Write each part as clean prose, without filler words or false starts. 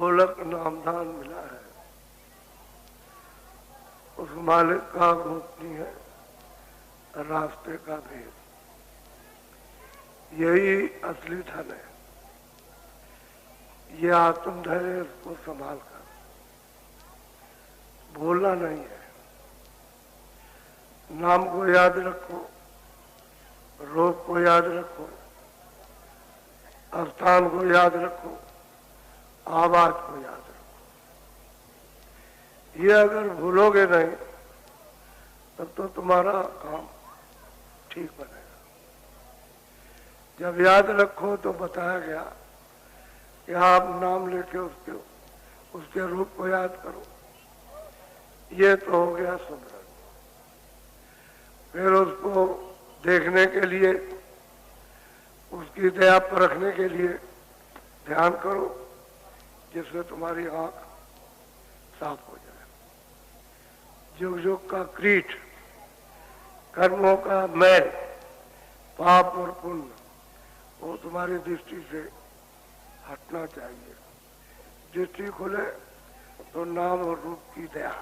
ढोलक नामदान मिला है, उस मालिक का गोपनीय है रास्ते का भेद। यही असली धन है। ये आत्मधैर्य इसको संभाल कर भूलना नहीं है। नाम को याद रखो, रोग को याद रखो, स्थान को याद रखो, आवाज को याद रखो। ये अगर भूलोगे नहीं तब तो तुम्हारा काम ठीक बनेगा। जब याद रखो तो बताया गया कि आप नाम लेके उसके रूप को याद करो। ये तो हो गया सुमरन। फिर उसको देखने के लिए, उसकी दया परखने के लिए ध्यान करो, जिससे तुम्हारी आंख साफ हो जाए। जुग जुग का क्रीट, कर्मों का मैल, पाप और पुण्य, वो तुम्हारी दृष्टि से हटना चाहिए। दृष्टि खुले तो नाम और रूप की दया,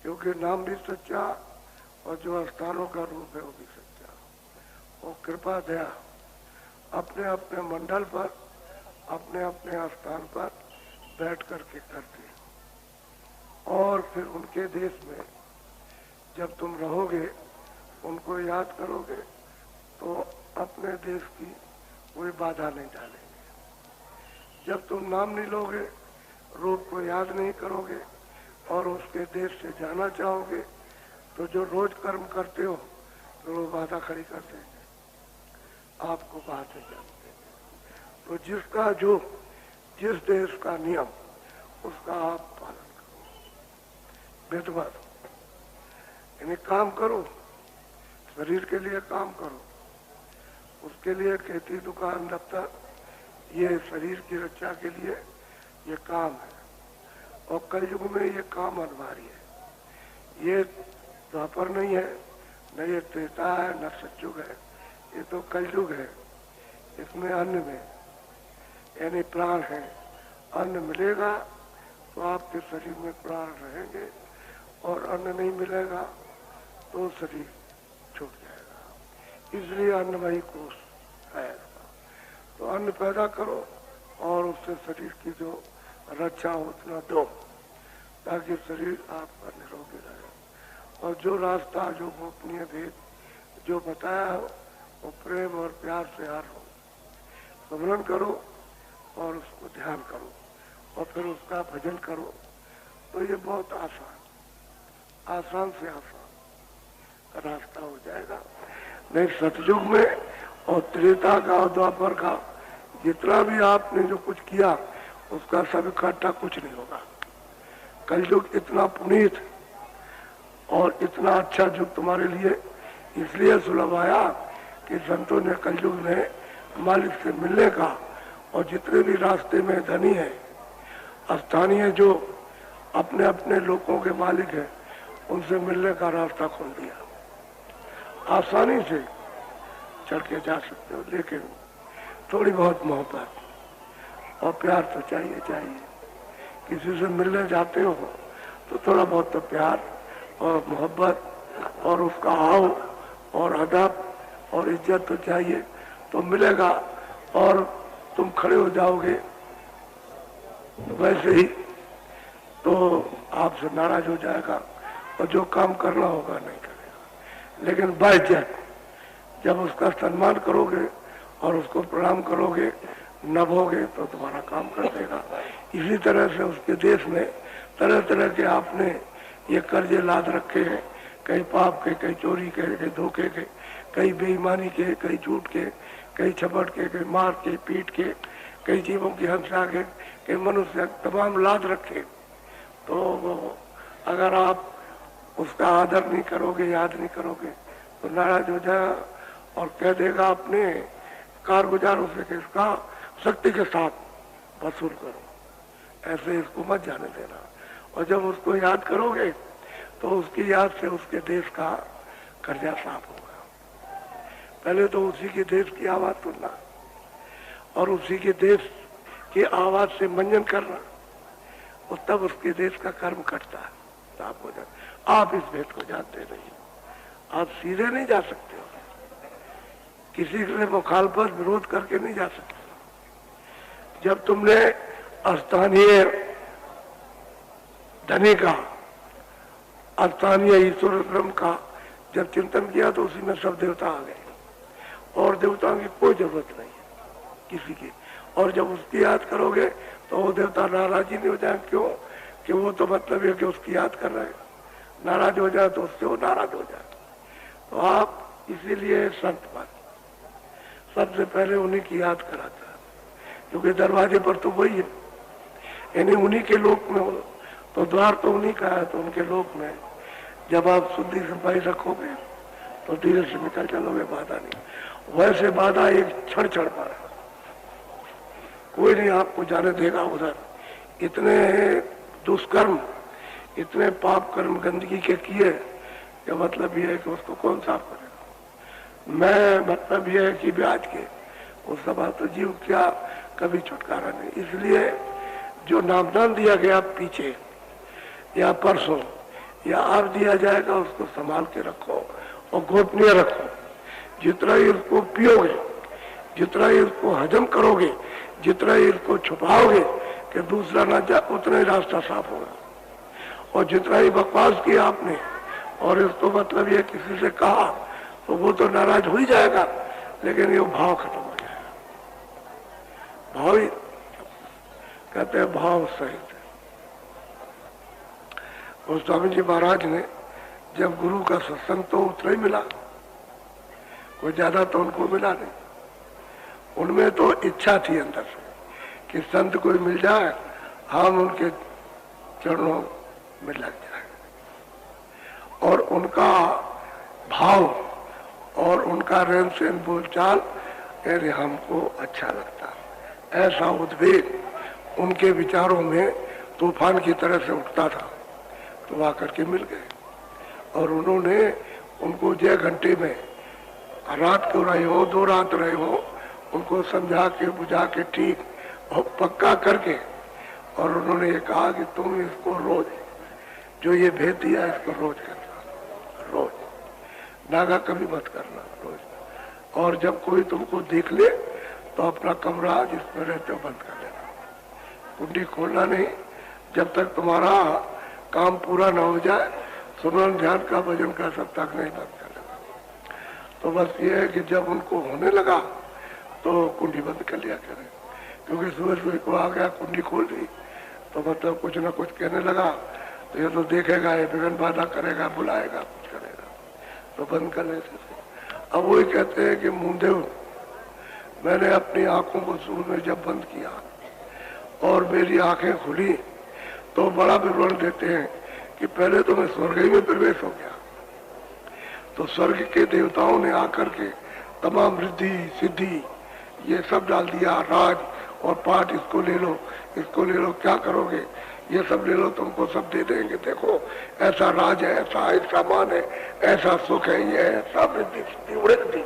क्योंकि नाम भी सच्चा और जो स्थानों का रूप है वो भी सच्चा। वो कृपा दया अपने अपने मंडल पर, अपने अपने स्थान पर बैठ करके करते हैं। और फिर उनके देश में जब तुम रहोगे, उनको याद करोगे तो अपने देश की कोई बाधा नहीं डालेंगे। जब तुम नाम नहीं लोगे, रूप को याद नहीं करोगे और उसके देश से जाना चाहोगे, तो जो रोज कर्म करते हो तो वो बाधा खड़ी कर देंगे, आपको बाहर से जानते हैं। तो जिसका जो जिस देश का नियम, उसका आप पालन करो। भेदभाव यानी काम करो, शरीर के लिए काम करो, उसके लिए खेती, दुकान, दफ्तर, ये शरीर की रक्षा के लिए ये काम है। और कलयुग में ये काम अनिवार्य है। ये द्वापर नहीं है, न ये त्रेता है, न सतयुग है, ये तो कलयुग है। इसमें अन्न में यानी प्राण है। अन्न मिलेगा तो आपके शरीर में प्राण रहेंगे, और अन्न नहीं मिलेगा तो शरीर छूट जाएगा। इसलिए अन्नमयी कोष है। तो अन्न पैदा करो और उससे शरीर की जो रक्षा हो उतना दो, ताकि शरीर आपका निरोगी रहे। और जो रास्ता, जो गोपनीय भेद जो बताया हो, वो प्रेम और प्यार से हर हो। स्मरण करो और उसको ध्यान करो और फिर उसका भजन करो। तो ये बहुत आसान से आसान रास्ता हो जाएगा। नहीं सतयुग में और त्रेता का और द्वापर का जितना भी आपने जो कुछ किया, उसका सब इकट्ठा कुछ नहीं होगा। कलयुग इतना पुनीत और इतना अच्छा युग तुम्हारे लिए इसलिए सुलभ आया कि संतों ने कलयुग में मालिक से मिलने का, और जितने भी रास्ते में धनी है, स्थानीय जो अपने अपने लोगों के मालिक है, उनसे मिलने का रास्ता खोल दिया। आसानी से चढ़ के जा सकते हो, लेकिन थोड़ी बहुत मोहब्बत और प्यार तो चाहिए। किसी से मिलने जाते हो तो थोड़ा बहुत तो प्यार और मोहब्बत और उसका आओ और अदब और इज्जत तो चाहिए, तो मिलेगा। और तुम खड़े हो जाओगे वैसे ही तो आपसे नाराज हो जाएगा और जो काम करना होगा नहीं करेगा। लेकिन बाइज्जत जब उसका सम्मान करोगे और उसको प्रणाम करोगे, नभोगे, तो तुम्हारा काम कर देगा। इसी तरह से उसके देश में तरह तरह के आपने ये कर्जे लाद रखे हैं, कई पाप के, कई चोरी के, कई धोखे के, कई बेईमानी के, कई झूठ के, कई छपट के, कई मार के, पीट के, कई जीवों की हिंसा के, कई मनुष्य तमाम लाद रखे। तो अगर आप उसका आदर नहीं करोगे, याद नहीं करोगे, तो नाराज हो जाएगा और कह देगा अपने कारगुजारों से कि इसका शक्ति के साथ वसूल करो। ऐसे इसको मत जाने देना। और जब उसको याद करोगे तो उसकी याद से उसके देश का कर्जा साफ होगा। पहले तो उसी के देश की आवाज सुनना और उसी के देश की आवाज से मंजन करना, और तब उसके देश का कर्म कटता है, साफ हो जाता। आप इस भेद को जानते नहीं, आप सीधे नहीं जा सकते हो, किसी से मुखालफत विरोध करके नहीं जा सकते। जब तुमने स्थानीय धनी का, स्थानीय ईश्वर ब्रह्म का जब चिंतन किया तो उसी में सब देवता आ गए, और देवताओं की कोई जरूरत नहीं किसी की। और जब उसकी याद करोगे तो वो देवता नाराज ही नहीं हो जाए। क्यों? कि वो तो मतलब है कि उसकी याद कर रहे हैं, नाराज हो जाए तो उससे वो नाराज हो जाए। तो आप इसीलिए संत बन, सबसे पहले उन्हीं की याद कराता है, क्योंकि दरवाजे पर तो वही है, यानी उन्हीं के लोक में हो, तो द्वार तो उन्हीं का है, तो उनके लोक में जब आप शुद्धि सफाई रखोगे तो धीरे से निकल चलोगे, बाधा नहीं। वैसे बाधा एक क्षण क्षण पर है, कोई नहीं आपको जाने देगा उधर। इतने दुष्कर्म, इतने पाप कर्म गंदगी के किए, क्या मतलब ये है कि उसको कौन साफ करेगा? मैं मतलब ये है कि ब्याज के उस सभा तो जीव क्या कभी छुटकारा नहीं। इसलिए जो नामदान दिया गया पीछे या परसों या अब दिया जाएगा, उसको संभाल के रखो और गोपनीय रखो। जितना ही उसको पियोगे, जितना ही उसको हजम करोगे, जितना ही इसको छुपाओगे कि दूसरा ना जाए, उतना ही रास्ता साफ होगा। और जितना ही बकवास किया आपने और इसको मतलब ये किसी से कहा तो वो तो नाराज हो ही जाएगा, लेकिन ये भाव खत्म हो जाएगा। भाव ही कहते हैं भाव सहित। और स्वामी जी महाराज ने जब गुरु का सत्संग तो उतना ही मिला, कोई ज्यादा तो उनको मिला नहीं। उनमें तो इच्छा थी अंदर से कि संत कोई मिल जाए, हम उनके चरणों में लग जाए। और उनका भाव और उनका रहन सहन बोलचाल यानी हमको अच्छा लगता। ऐसा उद्वेग उनके विचारों में तूफान की तरह से उठता था। तो आकर के मिल गए और उन्होंने उनको 6 घंटे में, रात को रहे हो 2 रात रहे हो, उनको समझा के बुझा के ठीक और पक्का करके, और उन्होंने ये कहा कि तुम इसको रोज, जो ये भेद दिया इसको रोज करना, रोज नागा कभी मत करना, रोज। और जब कोई तुमको देख ले तो अपना कमरा जिसमें रहते हो बंद कर लेना, कुंडी खोलना नहीं, जब तक तुम्हारा काम पूरा ना हो जाए। सुमरन ध्यान का भजन का सब तक नहीं बंद कर लेना। तो बस ये है कि जब उनको होने लगा तो कुंडी बंद कर लिया करें, क्योंकि सुबह सुबह को आ गया कुंडी खोल दी तो मतलब कुछ ना कुछ कहने लगा तो ये तो देखेगा, ये विघ्न बाधा करेगा, बुलाएगा, कुछ करेगा, तो बंद कर लेते थे। अब वही कहते हैं कि मुंदेव, मैंने अपनी आंखों को शुरू में जब बंद किया और मेरी आंखें खुली तो बड़ा विवरण देते हैं कि पहले तो मैं स्वर्ग ही में प्रवेश हो गया। तो स्वर्ग के देवताओं ने आकर के तमाम रिद्धि सिद्धि ये सब डाल दिया, राज और पाठ, इसको ले लो, इसको ले लो, क्या करोगे, ये सब ले लो, तुमको सब दे देंगे, देखो ऐसा राज है, ऐसा मान है, ऐसा सुख है, ये है, सब रिद्धि सिद्धि उड़ती।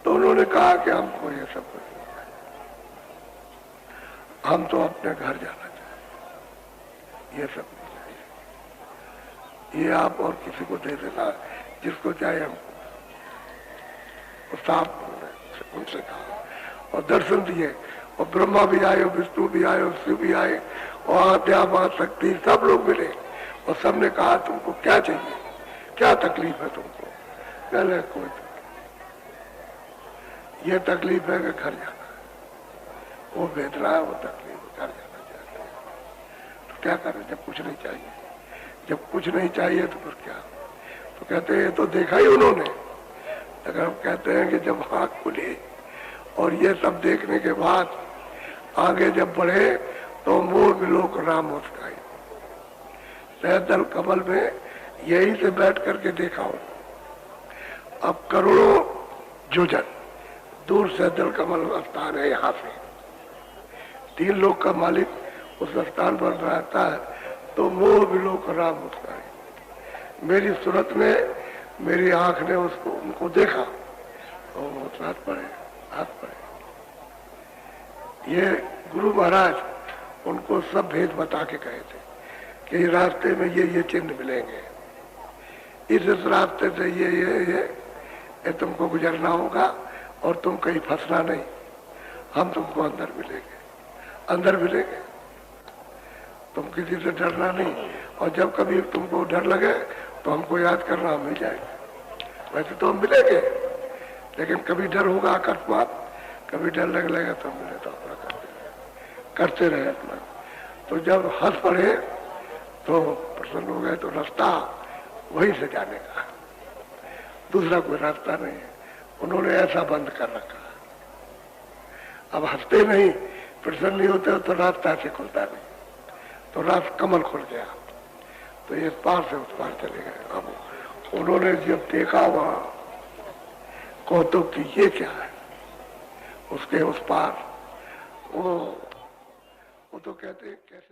तो उन्होंने कहा कि हमको ये सब कुछ नहीं चाहिए, हम तो अपने घर जाना चाहिए, ये सब नहीं चाहिए, ये आप और किसी को दे देना, जिसको चाहे हमको। साफ उनसे कहा और दर्शन दिए, और ब्रह्मा भी आए, विष्णु भी आए, शिव भी आए, और आद्या मां शक्ति सब लोग मिले, और सबने कहा तुमको क्या चाहिए, क्या तकलीफ है तुमको? कहले कोई ये तकलीफ है कि घर जाना है, वो वेदना है, वो तकलीफ, घर जाना चाहते हैं। तो क्या करें जब कुछ नहीं चाहिए? जब कुछ नहीं चाहिए तो फिर क्या? तो कहते हैं ये तो देखा ही उन्होंने। अगर हम कहते हैं कि जब आँख खुली और ये सब देखने के बाद आगे जब बढ़े तो मोह विलोक राम मुस्काई। सहदल कमल में यही से बैठ करके देखा हो। अब करोड़ों योजन दूर सहदल कमल स्थान है, यहाँ से 3 लोग का मालिक उस स्थान पर रहता है। तो मोह विलोक राम मुस्काई। मेरी सूरत में मेरी आंख ने उसको उनको देखा और वो हाथ पड़े, हाथ पड़े। ये गुरु महाराज उनको सब भेद बता के गए थे कि रास्ते में ये चिन्ह मिलेंगे, इस रास्ते से ये तुमको गुजरना होगा और तुम कहीं फंसना नहीं, हम तुमको अंदर मिलेंगे, तुम किसी से डरना नहीं, और जब कभी तुमको डर लगे तो हमको याद करना, हम मिल जाएंगे। वैसे तो हम मिलेंगे, लेकिन कभी डर होगा अकस्मात, कभी डर लगेगा तो मिले तो अपना करते रहे अपना। तो जब हंस पड़े तो प्रसन्न हो गए, तो रास्ता वहीं से जाने का, दूसरा कोई रास्ता नहीं है, उन्होंने ऐसा बंद कर रखा। अब हंसते नहीं, प्रसन्न नहीं होते तो रास्ता से खुलता नहीं, तो रास्ता कमल खुल गया, तो इस पार से उस पार चले गए। अब उन्होंने जब देखा वहां कौतुक की ये क्या है, उसके उस पार वो तो कहते कैसे